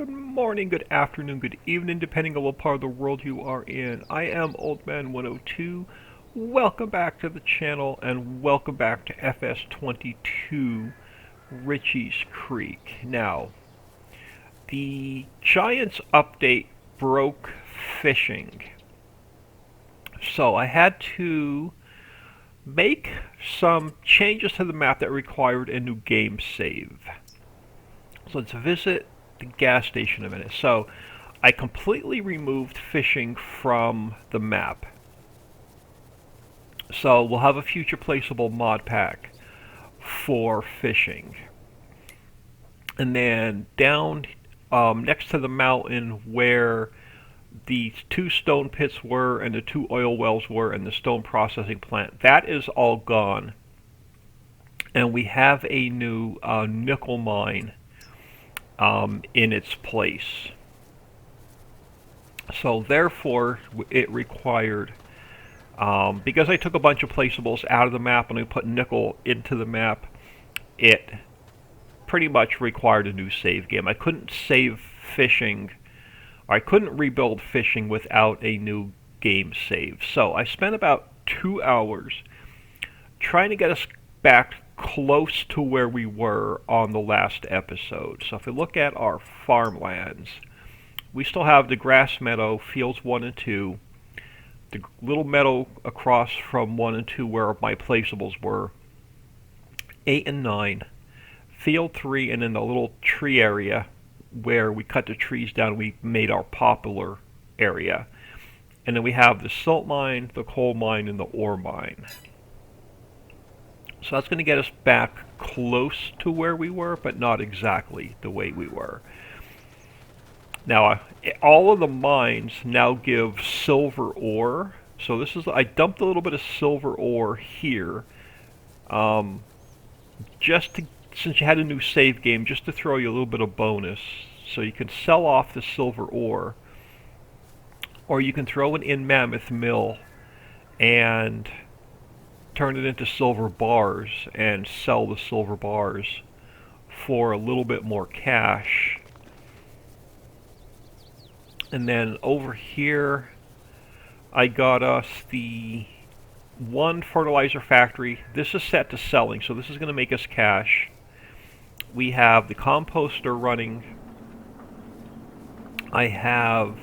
Good morning, good afternoon, good evening, depending on what part of the world you are in. I am Old Man 102. Welcome back to the channel and welcome back to FS22 Riccis Creek. Now, the Giants update broke fishing. So I had to make some changes to the map that required a new game save. So let's visit the gas station a minute. So I completely removed fishing from the map. So we'll have a future placeable mod pack for fishing. And then down next to the mountain where the two stone pits were and the two oil wells were and the stone processing plant, that is all gone. And we have a new nickel mine in its place. So therefore it required, because I took a bunch of placeables out of the map and I put nickel into the map, it pretty much required a new save game. I couldn't save fishing, or I couldn't rebuild fishing without a new game save. So I spent about 2 hours trying to get us back close to where we were on the last episode. So if we look at our farmlands, we still have the grass meadow, fields 1 and 2, the little meadow across from 1 and 2 where my placeables were, 8 and 9, field 3, and then the little tree area where we cut the trees down, we made our poplar area. And then we have the silt mine, the coal mine, and the ore mine. So that's going to get us back close to where we were, but not exactly the way we were. Now, all of the mines now give silver ore. So this is, I dumped a little bit of silver ore here, just to, since you had a new save game, just to throw you a little bit of bonus. So you can sell off the silver ore, or you can throw it in Mammoth Mill and turn it into silver bars and sell the silver bars for a little bit more cash. And then over here I got us the one fertilizer factory. This is set to selling, so this is going to make us cash. We have the composter running. I have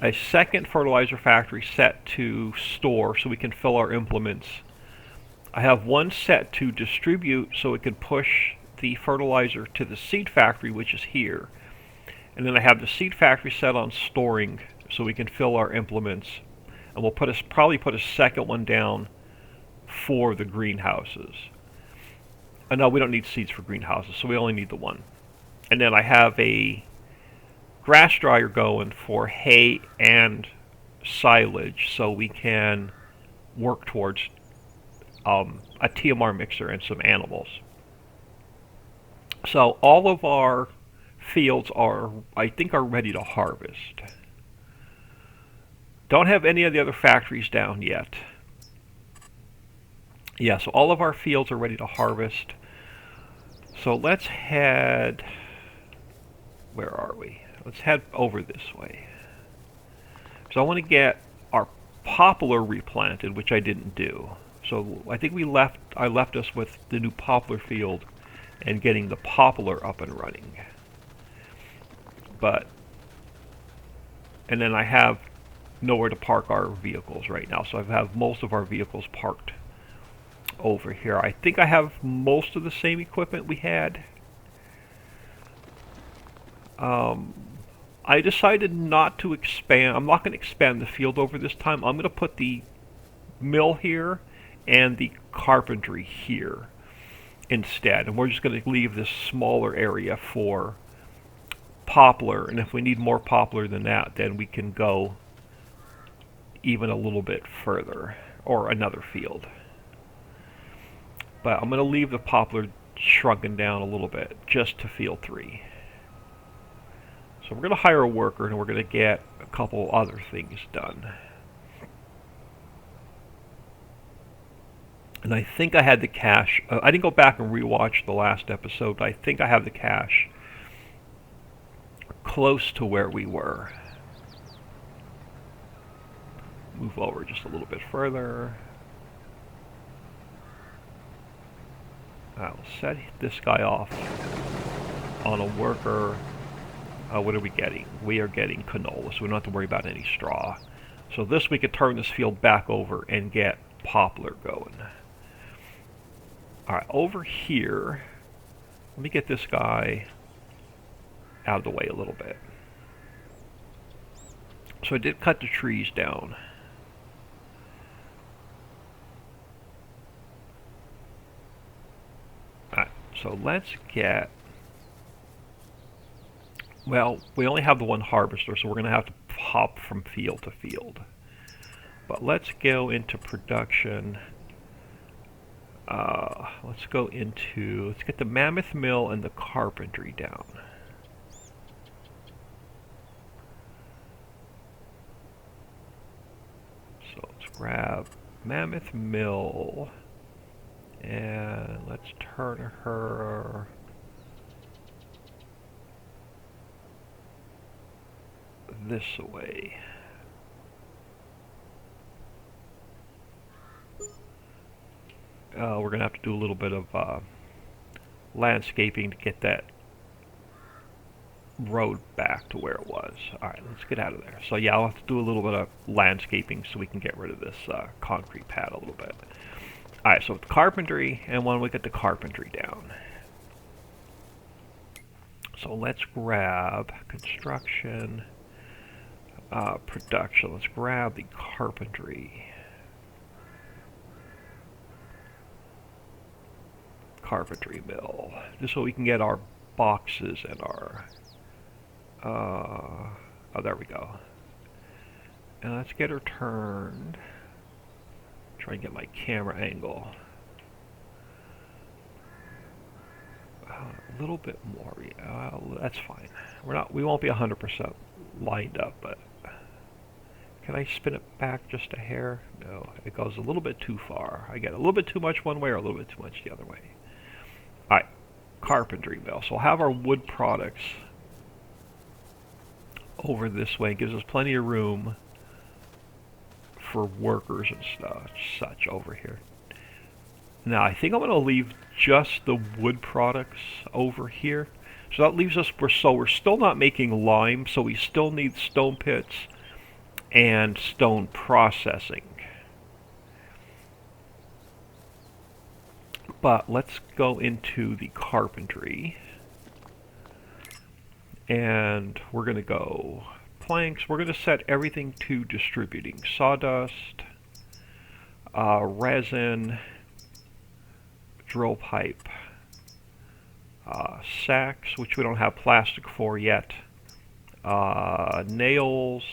a second fertilizer factory set to store so we can fill our implements. I have one set to distribute so it can push the fertilizer to the seed factory, which is here. And then I have the seed factory set on storing so we can fill our implements. And we'll probably put a second one down for the greenhouses. And no, we don't need seeds for greenhouses, so we only need the one. And then I have a grass dryer going for hay and silage so we can work towards a TMR mixer and some animals. So all of our fields are, I think, are ready to harvest. Don't have any of the other factories down yet. Yeah, so all of our fields are ready to harvest. So let's head, where are we? Let's head over this way. So I want to get our poplar replanted, which I didn't do. So I think I left us with the new poplar field and getting the poplar up and running. And then I have nowhere to park our vehicles right now, so I have most of our vehicles parked over here. I think I have most of the same equipment we had. I decided not to expand. I'm not going to expand the field over this time. I'm going to put the mill here and the carpentry here instead, and we're just going to leave this smaller area for poplar, and if we need more poplar than that, then we can go even a little bit further, or another field. But I'm going to leave the poplar shrunken down a little bit, just to field 3. So we're going to hire a worker, and we're going to get a couple other things done. And I think I had the cache. I didn't go back and rewatch the last episode, but I think I have the cache close to where we were. Move over just a little bit further. I'll set this guy off on a worker. What are we getting? We are getting canola, so we don't have to worry about any straw. So this, we could turn this field back over and get poplar going. Alright, over here, let me get this guy out of the way a little bit. So I did cut the trees down. Alright, so let's get... Well, we only have the one harvester, so we're going to have to hop from field to field. But let's go into production. Let's get the mammoth mill and the carpentry down. So let's grab mammoth mill and let's turn her this way. We're going to have to do a little bit of landscaping to get that road back to where it was. Alright, let's get out of there. So yeah, I'll have to do a little bit of landscaping so we can get rid of this concrete pad a little bit. Alright, so with carpentry, and when we get the carpentry down. So let's grab construction, production. Let's grab the carpentry. Carpentry mill, just so we can get our boxes and our oh, there we go. And let's get her turned. Try and get my camera angle a little bit more. That's fine. We won't be 100% lined up, but can I spin it back just a hair? No, it goes a little bit too far. I get a little bit too much one way or a little bit too much the other way. Alright, carpentry mill. So we'll have our wood products over this way. It gives us plenty of room for workers and such over here. Now, I think I'm going to leave just the wood products over here. So that leaves us, we're still not making lime, so we still need stone pits and stone processing. But let's go into the carpentry. And we're going to go planks. We're going to set everything to distributing. Sawdust, resin, drill pipe, sacks, which we don't have plastic for yet, nails,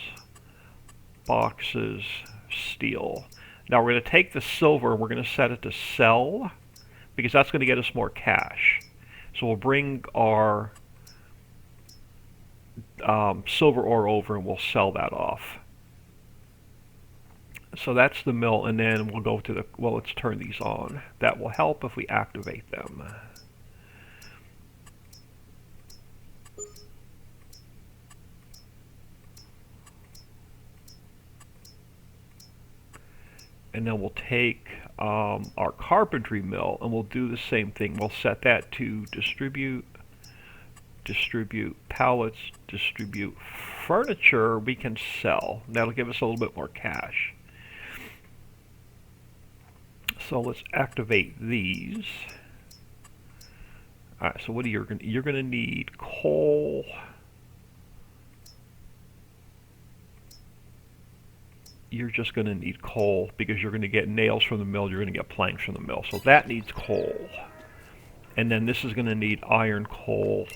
boxes, steel. Now we're going to take the silver and we're going to set it to sell, because that's going to get us more cash. So we'll bring our silver ore over and we'll sell that off. So that's the mill, and then we'll go to the, well, let's turn these on. That will help if we activate them. And then we'll take our carpentry mill and we'll do the same thing. We'll set that to distribute pallets, distribute furniture we can sell. That'll give us a little bit more cash. So let's activate these. Alright, so what are you're going to need coal. You're just going to need coal because you're going to get nails from the mill, you're going to get planks from the mill. So that needs coal. And then this is going to need iron, coal,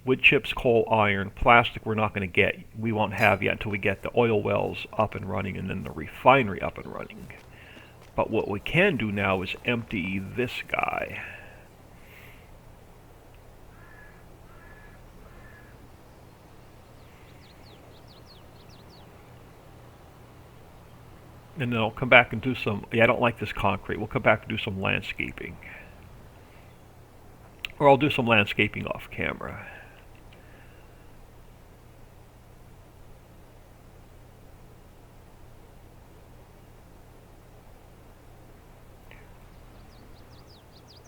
wood chips, coal, iron. Plastic we're not going to get. We won't have yet until we get the oil wells up and running and then the refinery up and running. But what we can do now is empty this guy. And then I'll come back and do some, yeah, I don't like this concrete. We'll come back and do some landscaping. Or I'll do some landscaping off camera.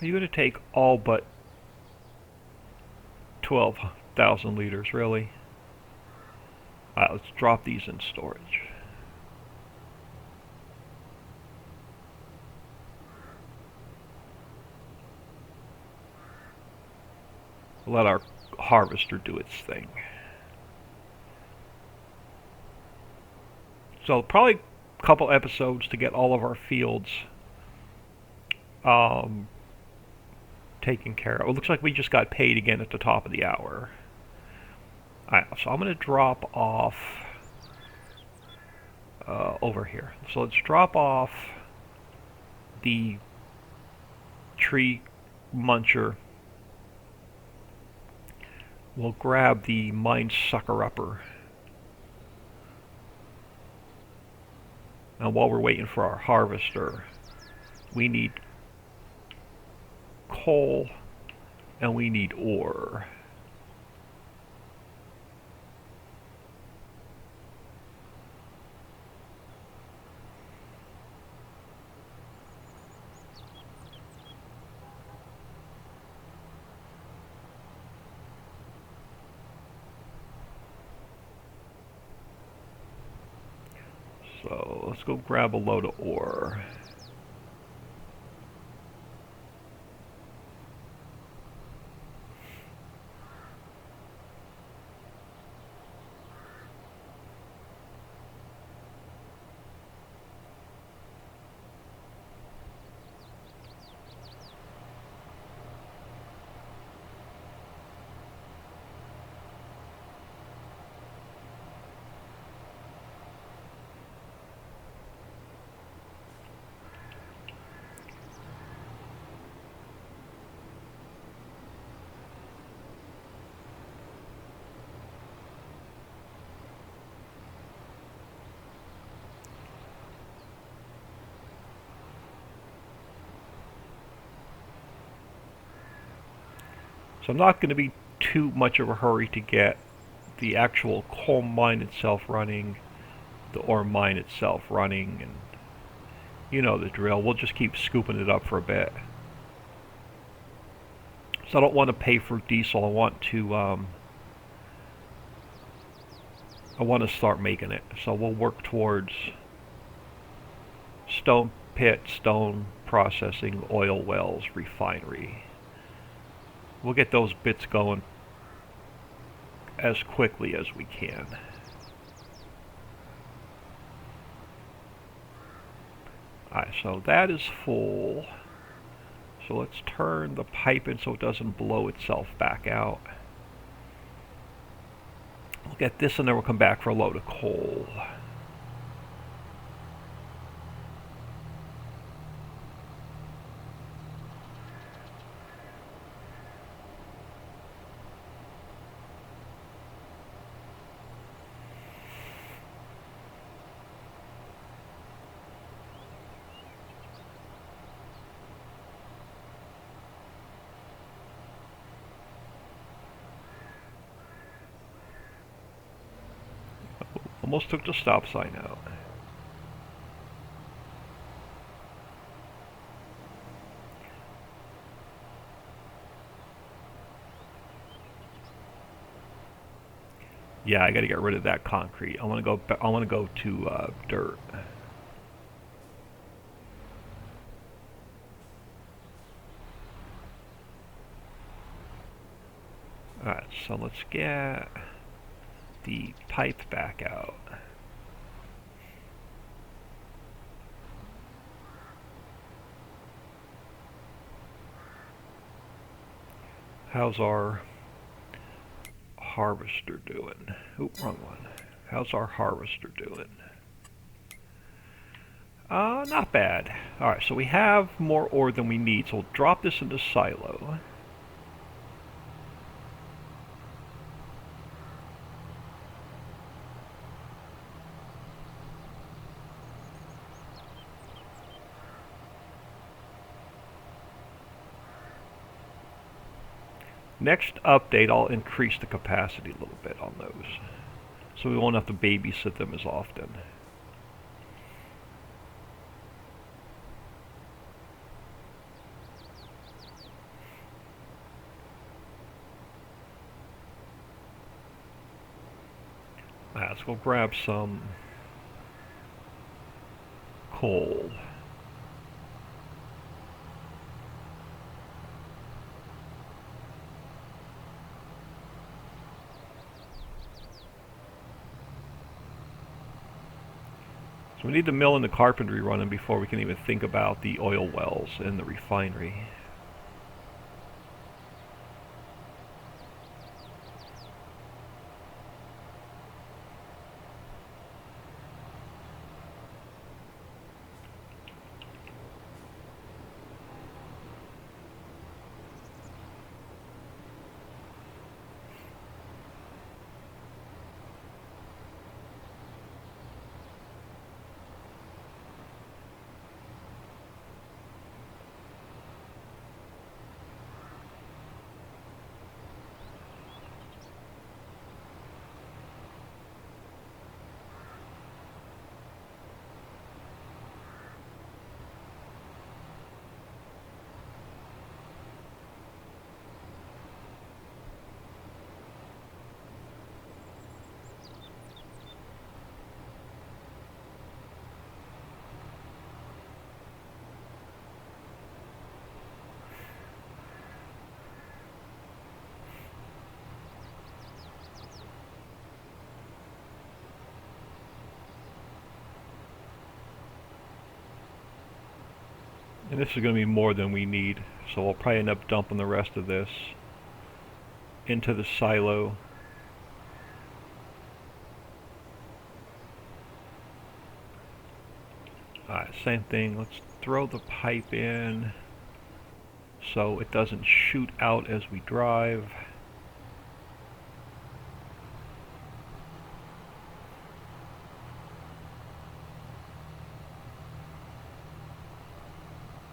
Are you going to take all but 12,000 liters, really? Alright, let's drop these in storage. Let our harvester do its thing. So probably a couple episodes to get all of our fields taken care of. It looks like we just got paid again at the top of the hour. Alright, so I'm going to drop off over here. So let's drop off the tree muncher. We'll grab the mine sucker-upper. And while we're waiting for our harvester, we need coal and we need ore. So let's go grab a load of ore. So I'm not going to be too much of a hurry to get the actual coal mine itself running, the ore mine itself running, and you know the drill. We'll just keep scooping it up for a bit. So I don't want to pay for diesel. I want to start making it. So we'll work towards stone pit, stone processing, oil wells, refinery. We'll get those bits going as quickly as we can. Alright, so that is full. So let's turn the pipe in so it doesn't blow itself back out. We'll get this and then we'll come back for a load of coal. Almost took the stop sign out. Yeah, I got to get rid of that concrete. I want to go to dirt. All right, so let's get the pipe back out. How's our harvester doing? Oop, wrong one. How's our harvester doing? Not bad. Alright, so we have more ore than we need, so we'll drop this into silo. Next update, I'll increase the capacity a little bit on those, so we won't have to babysit them as often. Alright, let's go grab some coal. So we need the mill and the carpentry running before we can even think about the oil wells and the refinery. And this is going to be more than we need, so we'll probably end up dumping the rest of this into the silo. Alright, same thing. Let's throw the pipe in so it doesn't shoot out as we drive.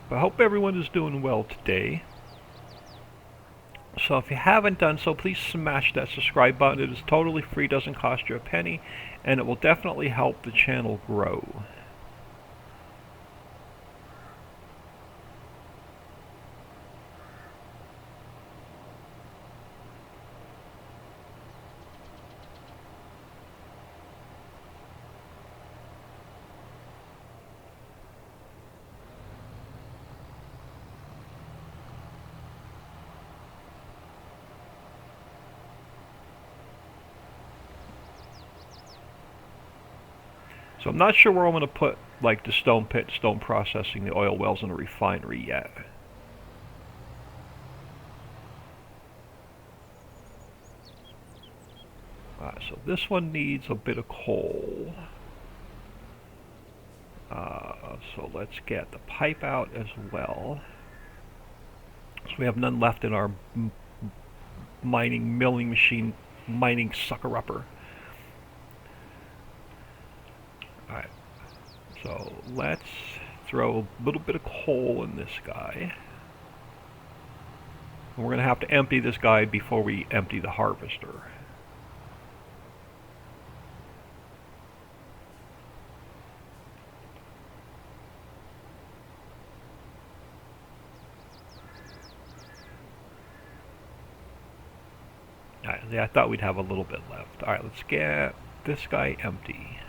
But I hope everyone is doing well today. So if you haven't done so, please smash that subscribe button. It is totally free, doesn't cost you a penny, and it will definitely help the channel grow. So I'm not sure where I'm going to put like the stone pit, stone processing, the oil wells, and the refinery yet. So this one needs a bit of coal. So let's get the pipe out as well. So we have none left in our mining milling machine, mining sucker-upper. Alright, so let's throw a little bit of coal in this guy. And we're going to have to empty this guy before we empty the harvester. Alright, yeah, I thought we'd have a little bit left. Alright, let's get this guy empty.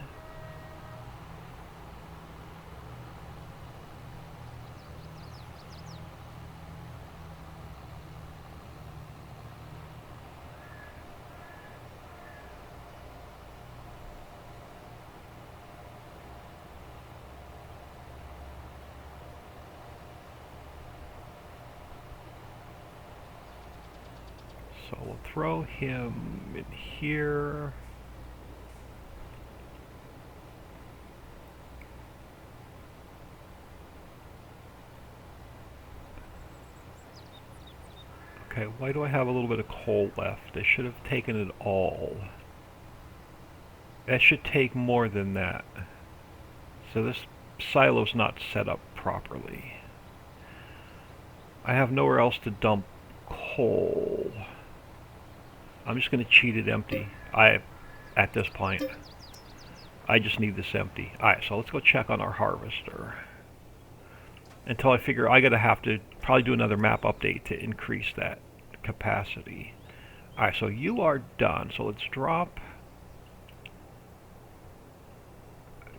So we'll throw him in here. Okay, why do I have a little bit of coal left? I should have taken it all. That should take more than that. So this silo's not set up properly. I have nowhere else to dump coal. I'm just going to cheat it empty. At this point, I just need this empty. Alright, so let's go check on our harvester. Until I figure I'm going to have to probably do another map update to increase that capacity. Alright, so you are done. So let's drop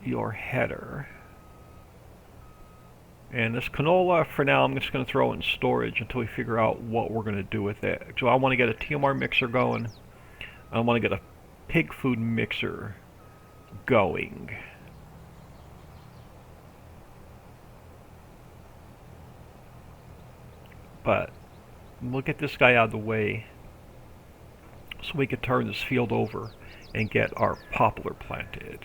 your header. And this canola, for now, I'm just going to throw it in storage until we figure out what we're going to do with it. So I want to get a TMR mixer going. I want to get a pig food mixer going. But we'll get this guy out of the way so we can turn this field over and get our poplar planted.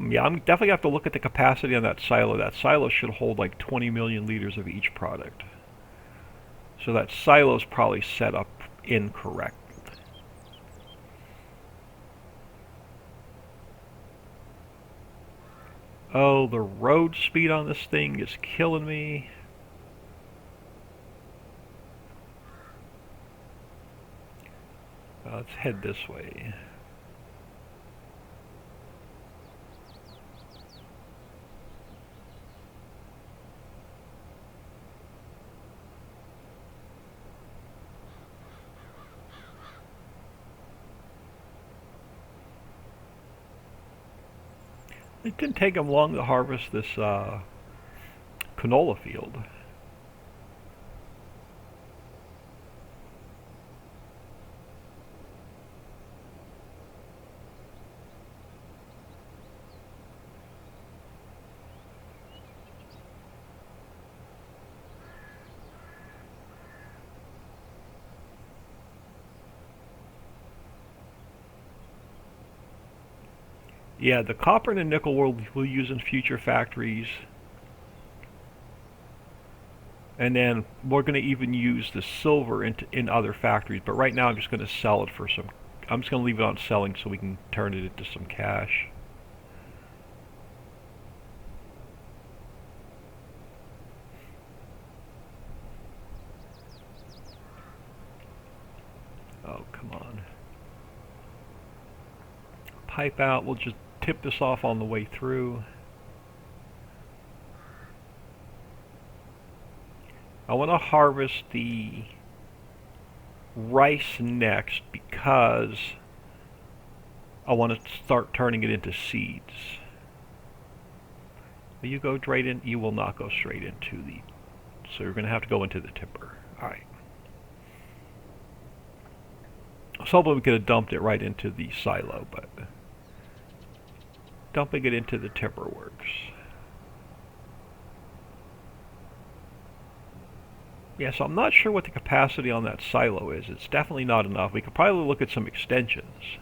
Yeah, I'm definitely have to look at the capacity on that silo. That silo should hold like 20 million liters of each product. So that silo's probably set up incorrect. Oh, the road speed on this thing is killing me. Let's head this way. It didn't take them long to harvest this canola field. Yeah, the copper and the nickel we'll use in future factories. And then we're going to even use the silver in other factories. But right now I'm just going to sell it for some... I'm just going to leave it on selling so we can turn it into some cash. Oh, come on. Pipe out. We'll just tip this off on the way through. I want to harvest the rice next because I want to start turning it into seeds. Will you go straight in? You will not go straight into the... So you're going to have to go into the tipper. Alright. I was hoping we could have dumped it right into the silo, but dumping it into the tipper works. Yeah, so I'm not sure what the capacity on that silo is. It's definitely not enough. We could probably look at some extensions.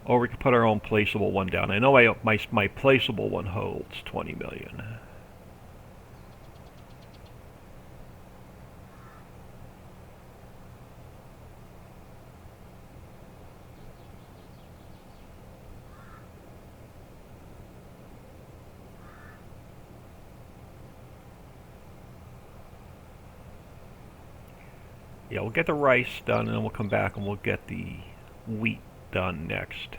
Or we could put our own placeable one down. I know my placeable one holds 20 million. Yeah, we'll get the rice done, and then we'll come back and we'll get the wheat done next.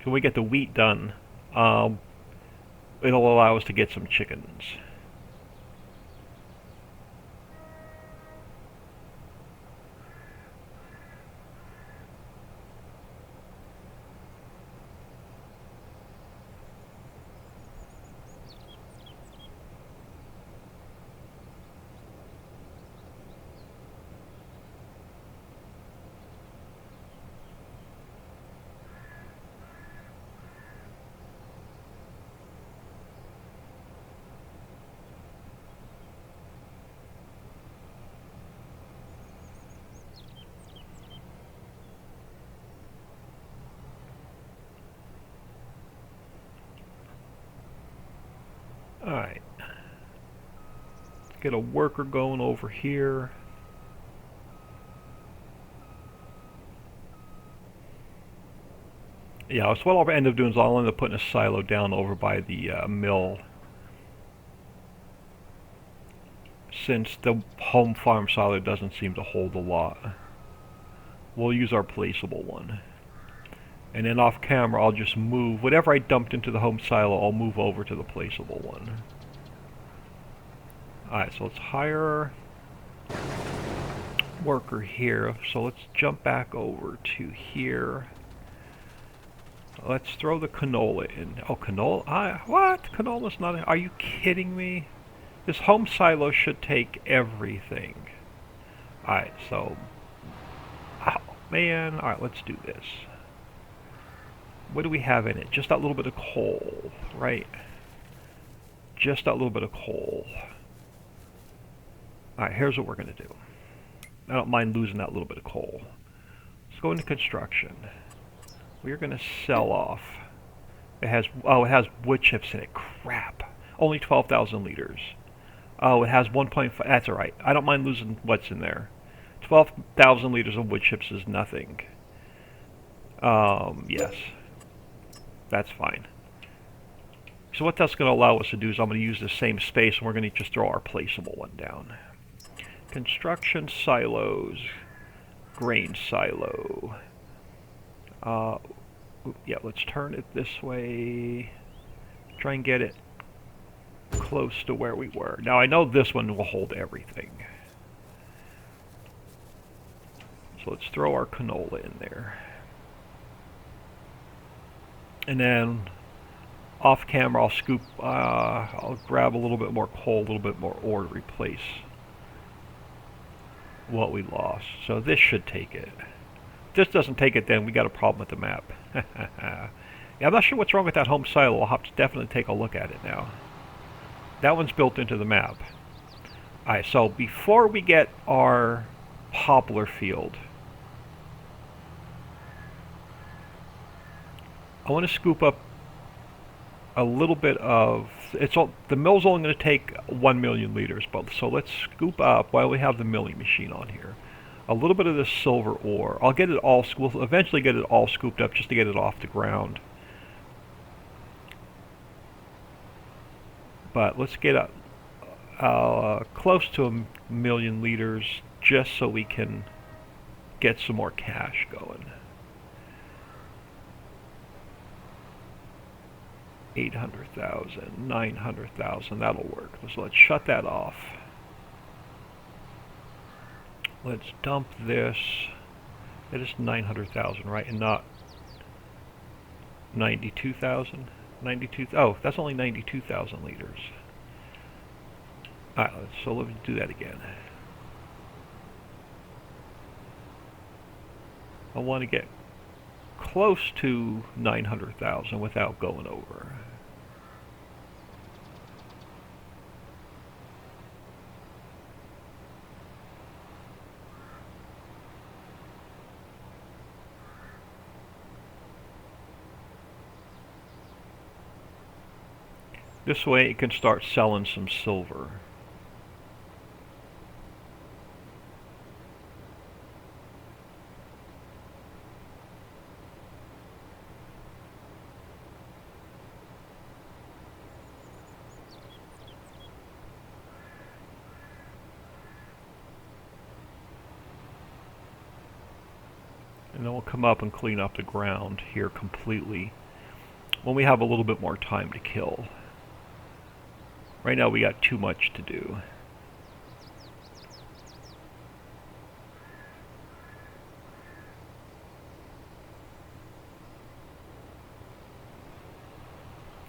When we get the wheat done, it'll allow us to get some chickens. Alright. Get a worker going over here. Yeah, so what I'll end up doing is I'll end up putting a silo down over by the mill. Since the home farm silo doesn't seem to hold a lot. We'll use our placeable one. And then off camera, I'll just move whatever I dumped into the home silo, I'll move over to the placeable one. Alright, so let's hire worker here. So let's jump back over to here. Let's throw the canola in. Oh, canola? What? Canola's not in. Are you kidding me? This home silo should take everything. Alright, so... Oh, man. Alright, let's do this. What do we have in it? Just that little bit of coal, right? Just that little bit of coal. Alright, here's what we're going to do. I don't mind losing that little bit of coal. Let's go into construction. We're going to sell off. It has wood chips in it. Crap. Only 12,000 liters. Oh, it has 1.5. That's alright. I don't mind losing what's in there. 12,000 liters of wood chips is nothing. Yes. That's fine. So what that's going to allow us to do is I'm going to use the same space and we're going to just throw our placeable one down. Construction silos. Grain silo. Yeah, let's turn it this way. Try and get it close to where we were. Now I know this one will hold everything. So let's throw our canola in there. And then off camera I'll grab a little bit more coal, a little bit more ore to replace what we lost. So this should take it. If this doesn't take it, then we got a problem with the map. Yeah, I'm not sure what's wrong with that home silo. I'll have to definitely take a look at it now. That one's built into the map. Alright, so before we get our poplar field, I want to scoop up a little bit of... the mill's only going to take 1 million liters, but so let's scoop up, while we have the milling machine on here, a little bit of this silver ore. I'll get it all, we'll eventually get it all scooped up just to get it off the ground. But let's get up close to 1 million liters just so we can get some more cash going. 800,000, 900,000, that'll work. So let's shut that off. Let's dump this. It is 900,000, right? And not 92,000? 92, oh, that's only 92,000 liters. Alright, so let's do that again. I want to get close to 900,000 without going over. This way it can start selling some silver. And then we'll come up and clean up the ground here completely when we have a little bit more time to kill. Right now we got too much to do.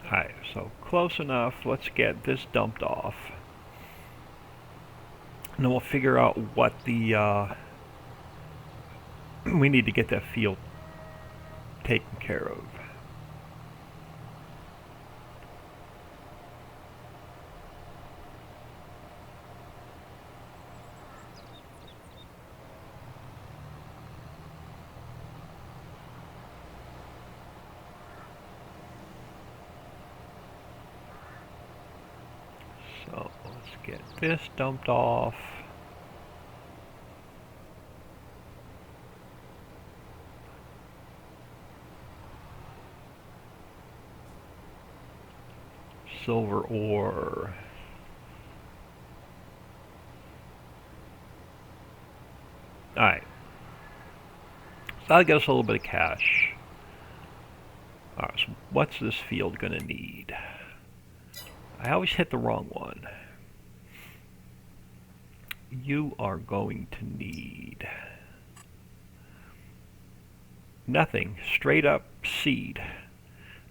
Alright, so close enough. Let's get this dumped off. And then we'll figure out what the... we need to get that field taken care of. So let's get this dumped off. Silver ore. Alright. So that'll get us a little bit of cash. Alright, so what's this field gonna need? I always hit the wrong one. You are going to need nothing. Straight up seed.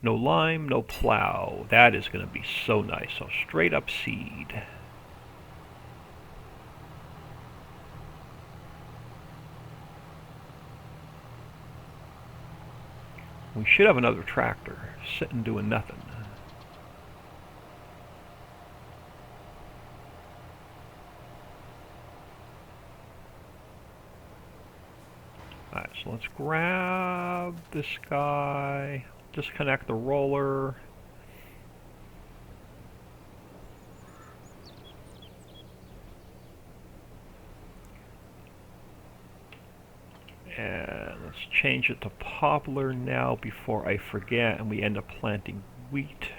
No lime, no plow. That is going to be so nice. So straight up seed. We should have another tractor sitting doing nothing. Alright, so let's grab this guy, disconnect the roller. And let's change it to poplar now before I forget and we end up planting wheat.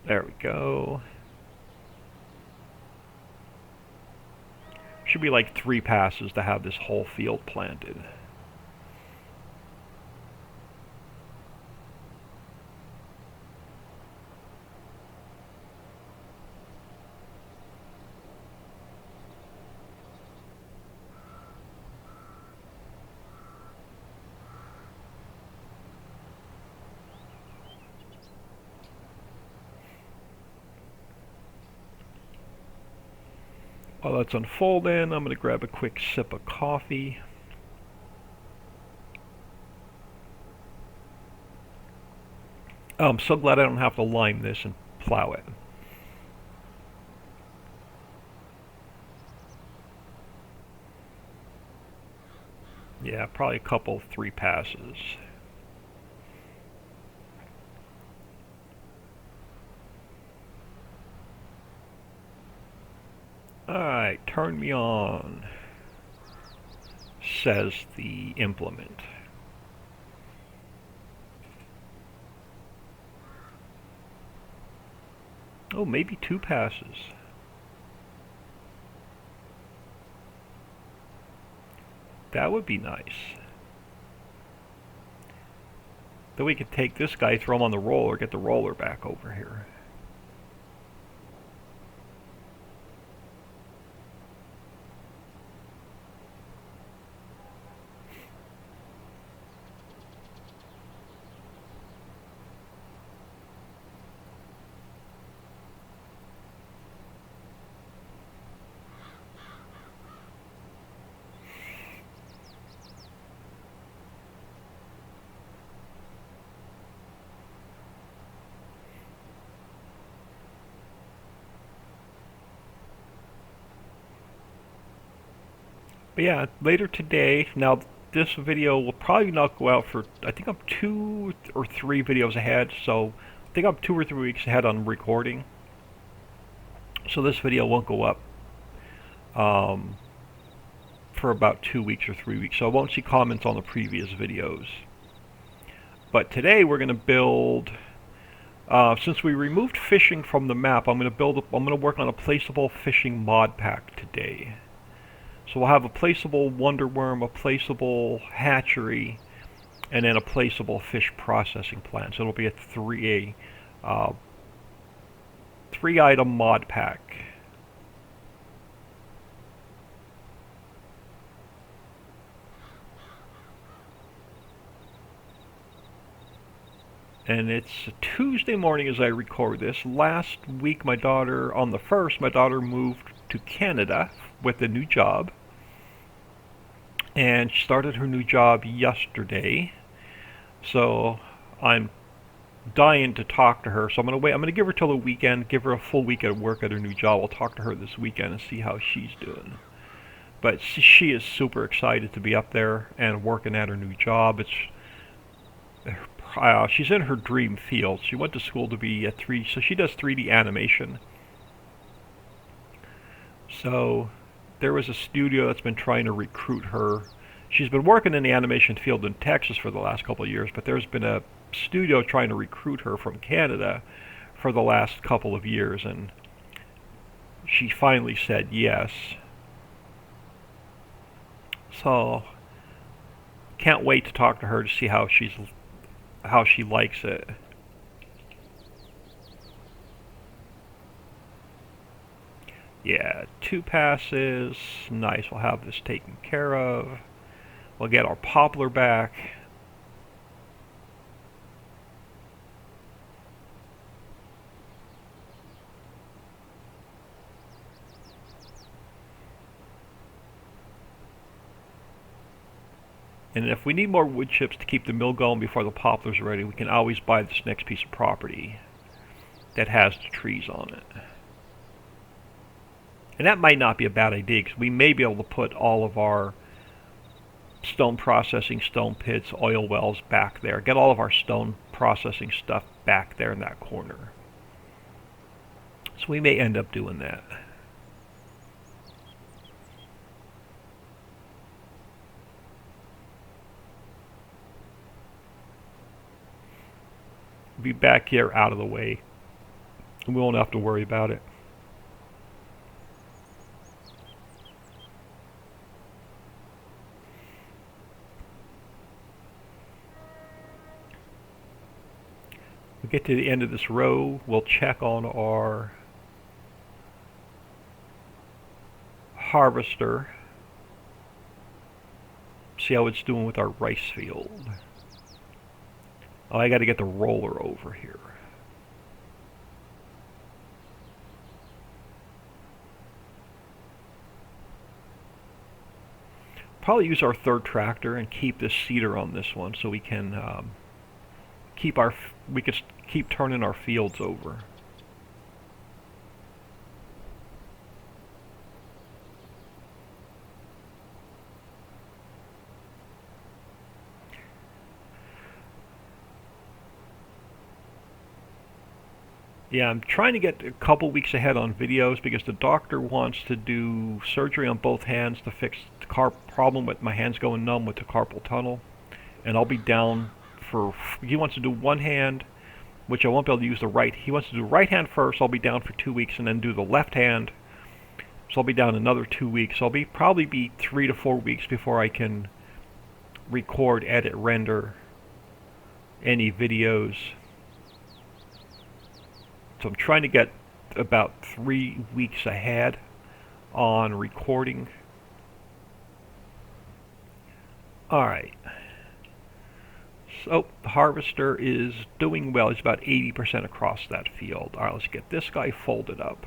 There we go. Should be like 3 passes to have this whole field planted. While that's unfolding, I'm going to grab a quick sip of coffee. Oh, I'm so glad I don't have to lime this and plow it. Yeah, probably a couple, 3 passes. Alright, turn me on, says the implement. Oh, maybe 2 passes. That would be nice. Then we could take this guy, throw him on the roller, get the roller back over here. But yeah, later today, now this video will probably not go out for, I think I'm 2 or 3 videos ahead, so I think I'm 2 or 3 weeks ahead on recording. So this video won't go up for about 2 weeks or 3 weeks, so I won't see comments on the previous videos. But today we're going to build, since we removed fishing from the map, I'm going to work on a placeable fishing mod pack today. So we'll have a placeable wonder worm, a placeable hatchery, and then a placeable fish processing plant. So it'll be a 3-item mod pack. And it's Tuesday morning as I record this. Last week, on the 1st, my daughter moved to Canada with a new job. And she started her new job yesterday. So I'm dying to talk to her. So I'm going to wait. I'm going to give her till the weekend, give her a full week at work at her new job. I'll talk to her this weekend and see how she's doing. But she is super excited to be up there and working at her new job. She's in her dream field. She went to school to be so she does 3D animation. So there was a studio that's been trying to recruit her. She's been working in the animation field in Texas for the last couple of years, but there's been a studio trying to recruit her from Canada for the last couple of years, and she finally said yes. So Can't wait to talk to her to see how she likes it. Yeah, 2 passes. Nice, we'll have this taken care of. We'll get our poplar back. And if we need more wood chips to keep the mill going before the poplar's ready, we can always buy this next piece of property that has the trees on it. And that might not be a bad idea, because we may be able to put all of our stone processing, stone pits, oil wells back there. Get all of our stone processing stuff back there in that corner. So we may end up doing that. Be back here out of the way. We won't have to worry about it. We get to the end of this row, we'll check on our harvester, see how it's doing with our rice field. Oh, I got to get the roller over here. Probably use our third tractor and keep this seeder on this one so we can keep turning our fields over. Yeah, I'm trying to get a couple weeks ahead on videos because the doctor wants to do surgery on both hands to fix the problem with my hands going numb with the carpal tunnel. And I'll be down for, he wants to do one hand, which I won't be able to use the right. He wants to do right hand first. I'll be down for 2 weeks, and then do the left hand. So I'll be down another 2 weeks. So I'll probably be 3 to 4 weeks before I can record, edit, render any videos. So I'm trying to get about 3 weeks ahead on recording. Alright. So the harvester is doing well. He's about 80% across that field. Alright, let's get this guy folded up.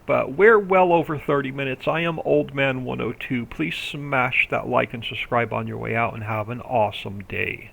But we're well over 30 minutes. I am Oldman102. Please smash that like and subscribe on your way out, and have an awesome day.